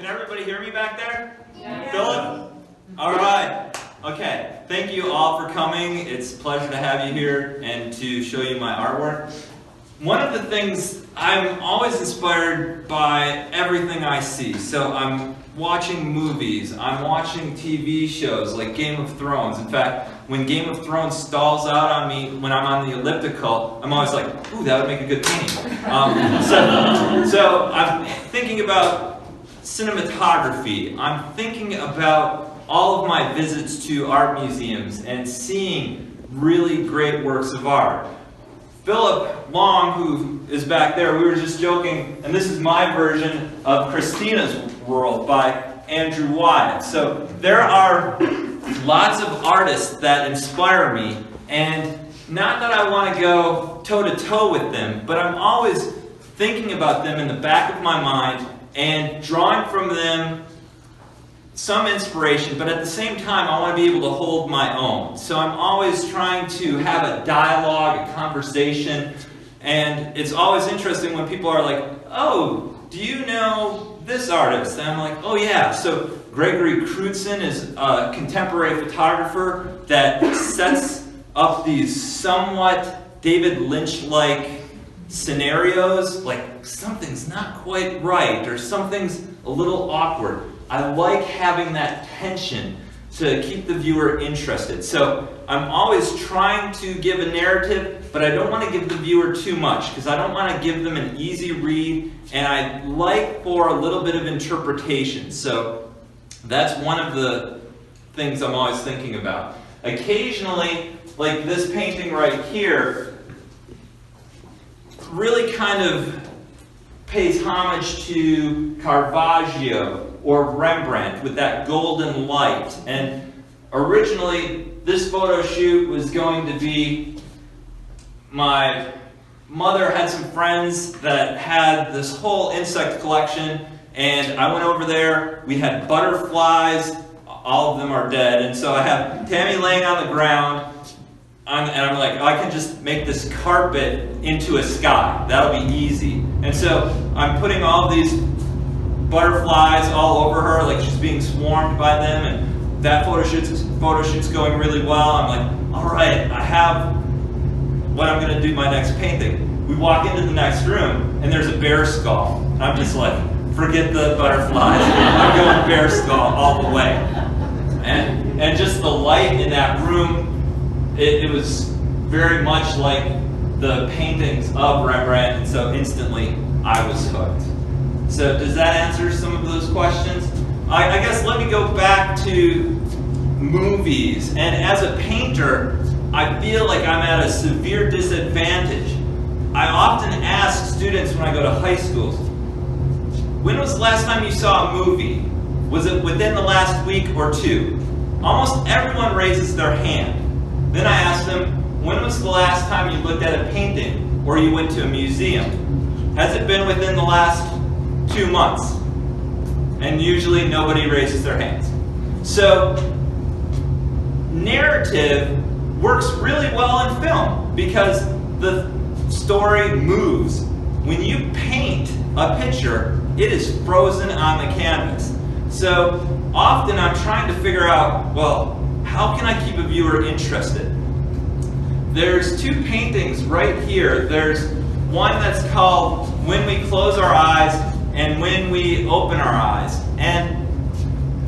Can everybody hear me back there? Yeah. Philip? All right. Okay. Thank you all for coming. It's a pleasure to have you here and to show you my artwork. One of the things, I'm always inspired by everything I see. So I'm watching movies, I'm watching TV shows like Game of Thrones. In fact, when Game of Thrones stalls out on me when I'm on the elliptical, I'm always like, ooh, that would make a good painting. So I'm thinking about cinematography. I'm thinking about all of my visits to art museums and seeing really great works of art. Philip Long, who is back there, we were just joking, and this is my version of Christina's World by Andrew Wyatt. So there are lots of artists that inspire me, and not that I want to go toe-to-toe with them, but I'm always thinking about them in the back of my mind and drawing from them some inspiration, but at the same time I want to be able to hold my own. So I'm always trying to have a dialogue, a conversation, and it's always interesting when people are like, oh, do you know this artist? And I'm like, oh yeah. So Gregory Crutzen is a contemporary photographer that sets up these somewhat David Lynch-like scenarios, like something's not quite right or something's a little awkward. I like having that tension to keep the viewer interested. So I'm always trying to give a narrative, but I don't want to give the viewer too much because I don't want to give them an easy read, and I like for a little bit of interpretation. So that's one of the things I'm always thinking about. Occasionally, like this painting right here, really kind of pays homage to Caravaggio or Rembrandt with that golden light. And originally, this photo shoot was going to be, my mother had some friends that had this whole insect collection, and I went over there, we had butterflies, all of them are dead, and so I have Tammy laying on the ground, and I'm like, oh, I can just make this carpet into a sky. That'll be easy. And so I'm putting all these butterflies all over her, like she's being swarmed by them, and that photo shoot's going really well. I'm like, all right, I have what I'm going to do my next painting. We walk into the next room, and there's a bear skull. I'm just like, forget the butterflies. I'm going bear skull all the way. And just the light in that room, it was very much like the paintings of Rembrandt, and so instantly I was hooked. So does that answer some of those questions? I guess let me go back to movies. And as a painter, I feel like I'm at a severe disadvantage. I often ask students when I go to high schools, when was the last time you saw a movie? Was it within the last week or two? Almost everyone raises their hand. Then I ask them, when was the last time you looked at a painting or you went to a museum? Has it been within the last 2 months? And usually nobody raises their hands. So narrative works really well in film because the story moves. When you paint a picture, it is frozen on the canvas. So often I'm trying to figure out, well, how can I keep a viewer interested? There's two paintings right here. There's one that's called When We Close Our Eyes and When We Open Our Eyes. And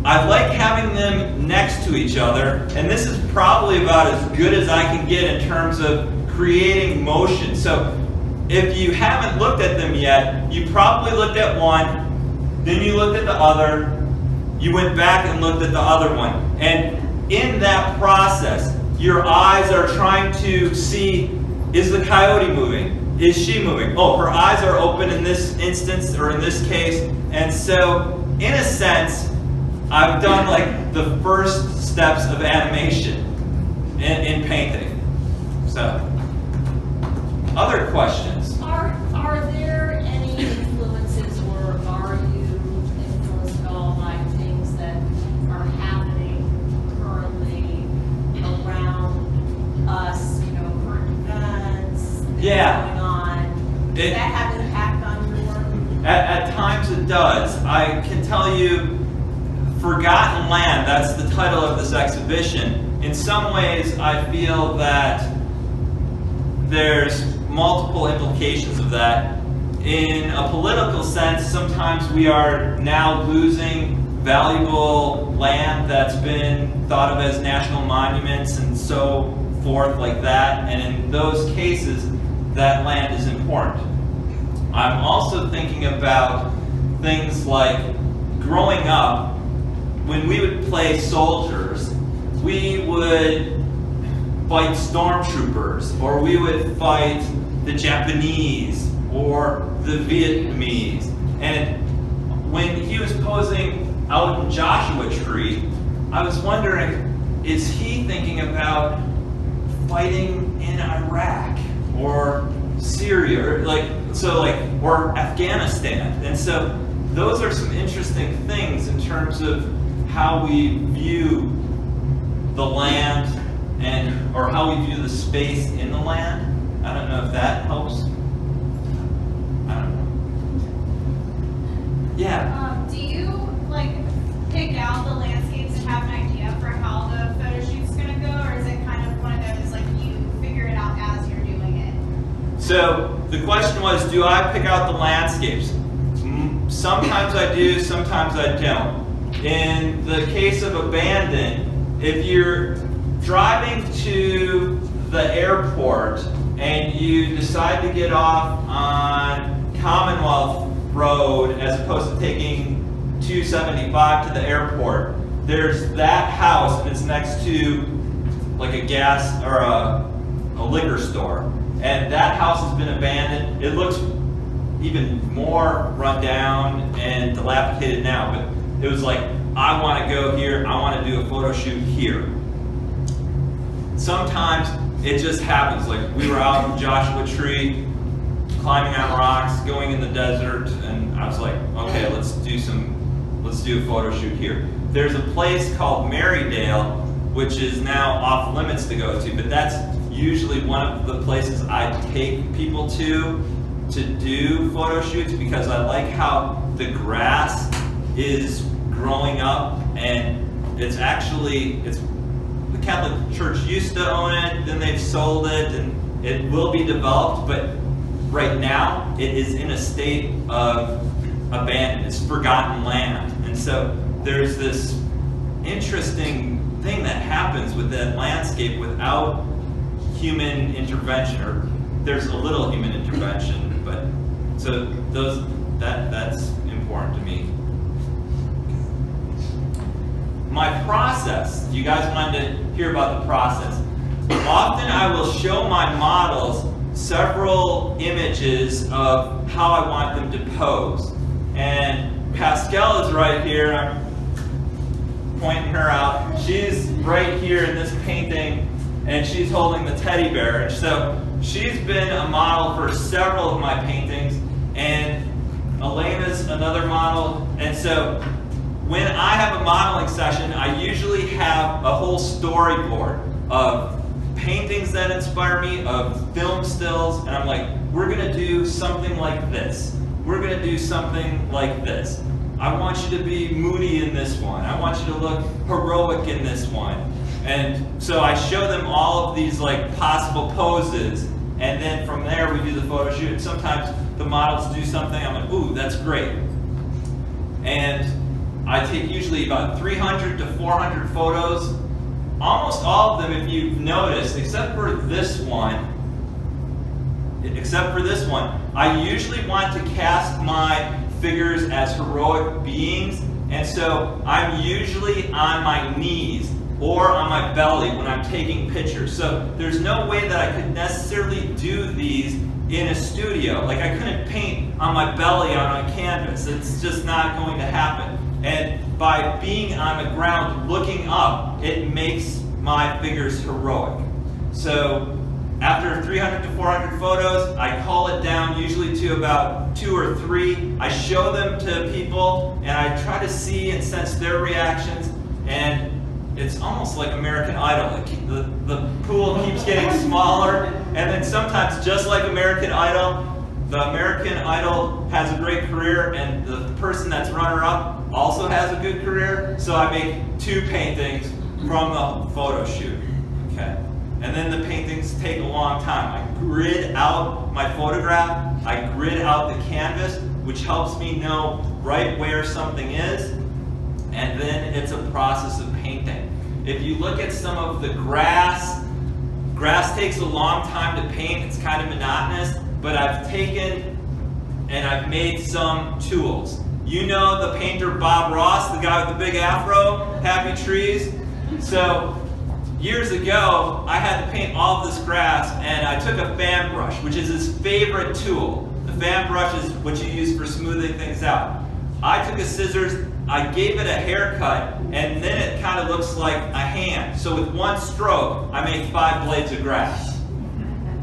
I like having them next to each other, and this is probably about as good as I can get in terms of creating motion. So if you haven't looked at them yet, you probably looked at one, then you looked at the other, you went back and looked at the other one. And in that process, your eyes are trying to see, is the coyote moving? Is she moving? Oh, her eyes are open in this instance, or in this case. And so, in a sense, I've done like the first steps of animation in painting. So, other questions? Are there any influences, or are you influenced at all by things that are happening currently around us, you know, current events Yeah. going on? Does that have an impact on your work? At times it does. I can tell you, Forgotten Land, that's the title of this exhibition. In some ways, I feel that there's multiple implications of that. In a political sense, sometimes we are now losing valuable land that's been thought of as national monuments and so forth like that, and in those cases, that land is important. I'm also thinking about things like growing up, when we would play soldiers, we would fight stormtroopers, or we would fight the Japanese or the Vietnamese. And when he was posing out in Joshua Tree, I was wondering, is he thinking about fighting in Iraq or Syria, or Afghanistan? And so those are some interesting things in terms of how we view the land or how we view the space in the land. I don't know if that helps. I don't know. Yeah. Do you pick out the landscapes and have an idea for how the photo shoot's gonna go, or is it kind of one of those you figure it out as you're doing it? So the question was, do I pick out the landscapes? Sometimes I do, sometimes I don't. In the case of abandon, if you're driving to the airport and you decide to get off on Commonwealth Road as opposed to taking 275 to the airport, there's that house and it's next to a gas or a liquor store. And that house has been abandoned. It looks even more run down and dilapidated now, but it was I want to go here, I want to do a photo shoot here. Sometimes it just happens. We were out in Joshua Tree, climbing on rocks, going in the desert, and I was like, okay, let's do a photo shoot here. There's a place called Marydale, which is now off limits to go to, but that's usually one of the places I take people to do photo shoots, because I like how the grass is growing up, and the Catholic Church used to own it, then they've sold it, and it will be developed, but right now it is in a state of abandoned. It's forgotten land. And so there's this interesting thing that happens with that landscape without human intervention, or there's a little human intervention, but so that's important to me. My process, you guys wanted to hear about the process. Often I will show my models several images of how I want them to pose. And Pascal is right here. I'm pointing her out. She's right here in this painting, and she's holding the teddy bear. And so she's been a model for several of my paintings, and Elena's another model. And so when I have a modeling session, I usually have a whole storyboard of paintings that inspire me, of film stills, and I'm like, we're going to do something like this. We're going to do something like this. I want you to be moody in this one. I want you to look heroic in this one. And so I show them all of these possible poses, and then from there we do the photo shoot. And sometimes the models do something, I'm like, ooh, that's great. And I take usually about 300 to 400 photos. Almost all of them, if you've noticed, except for this one, I usually want to cast my figures as heroic beings, and so I'm usually on my knees or on my belly when I'm taking pictures. So there's no way that I could necessarily do these in a studio. I couldn't paint on my belly on a canvas. It's just not going to happen. And by being on the ground looking up, it makes my figures heroic. So after 300 to 400 photos, I call it down usually to about 2 or 3. I show them to people, and I try to see and sense their reactions, and it's almost like American Idol. The pool keeps getting smaller, and then sometimes, just like American Idol, the American Idol has a great career, and the person that's runner-up also has a good career, so I make 2 paintings from the photo shoot, okay? And then the paintings take a long time. I grid out my photograph, I grid out the canvas, which helps me know right where something is, and then it's a process of painting. If you look at some of the grass takes a long time to paint, it's kind of monotonous, but I've taken and I've made some tools. You know the painter Bob Ross, the guy with the big afro, Happy Trees? So years ago, I had to paint all of this grass, and I took a fan brush, which is his favorite tool. The fan brush is what you use for smoothing things out. I took a scissors, I gave it a haircut, and then it kind of looks like a hand. So with one stroke, I made 5 blades of grass.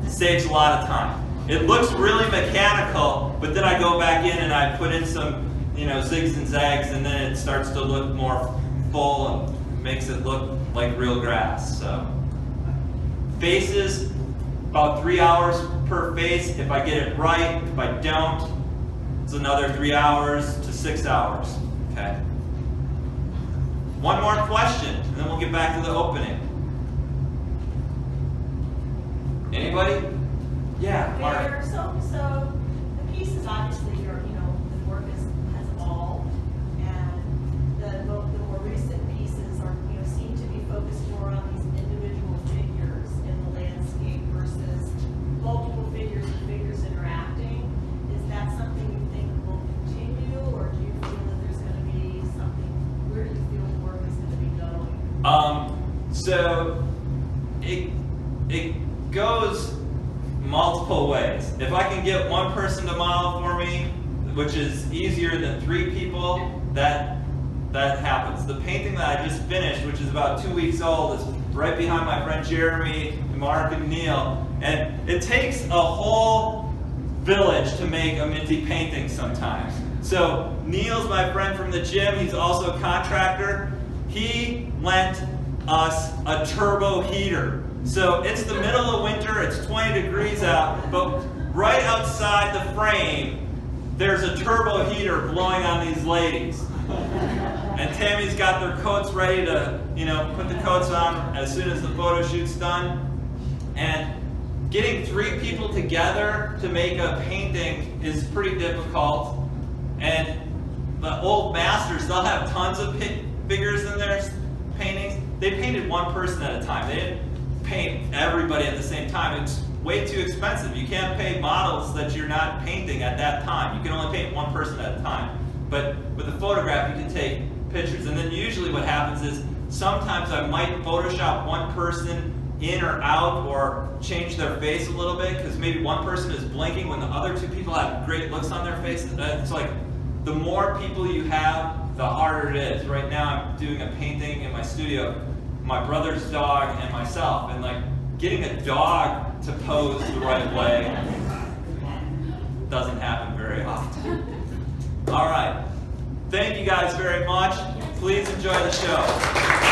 Saves a lot of time. It looks really mechanical, but then I go back in and I put in some, zigs and zags, and then it starts to look more full and makes it look like real grass. So faces, about 3 hours per face. If I get it right, if I don't, it's another 3 hours to 6 hours. Okay. One more question, and then we'll get back to the opening. Anybody? Yeah, Mark. So the pieces obviously are, the work has evolved, and the more recent pieces are, seem to be focused more on these individual figures in the landscape versus multiple figures and figures interacting. Is that something you think will continue, or do you feel that there's going to be something? Where do you feel the work is going to be going? So it goes multiple ways. If I can get one person to model for me, which is easier than 3 people, that happens. The painting that I just finished, which is about 2 weeks old, is right behind my friend Jeremy, Mark, and Neil. And it takes a whole village to make a minty painting sometimes. So Neil's my friend from the gym. He's also a contractor. He lent us a turbo heater. So it's the middle of winter, it's 20 degrees out, but right outside the frame, there's a turbo heater blowing on these ladies. And Tammy's got their coats ready to, put the coats on as soon as the photo shoot's done. And getting 3 people together to make a painting is pretty difficult. And the old masters, they'll have tons of figures in their paintings. They painted one person at a time. They didn't paint everybody at the same time. It's way too expensive. You can't pay models that you're not painting at that time. You can only paint one person at a time. But with a photograph, you can take pictures. And then usually what happens is sometimes I might Photoshop one person in or out, or change their face a little bit, because maybe one person is blinking when the other 2 people have great looks on their faces. It's like the more people you have, the harder it is. Right now I'm doing a painting in my studio, my brother's dog and myself, and like getting a dog to pose the right way doesn't happen very often. All right, thank you guys very much. Please enjoy the show.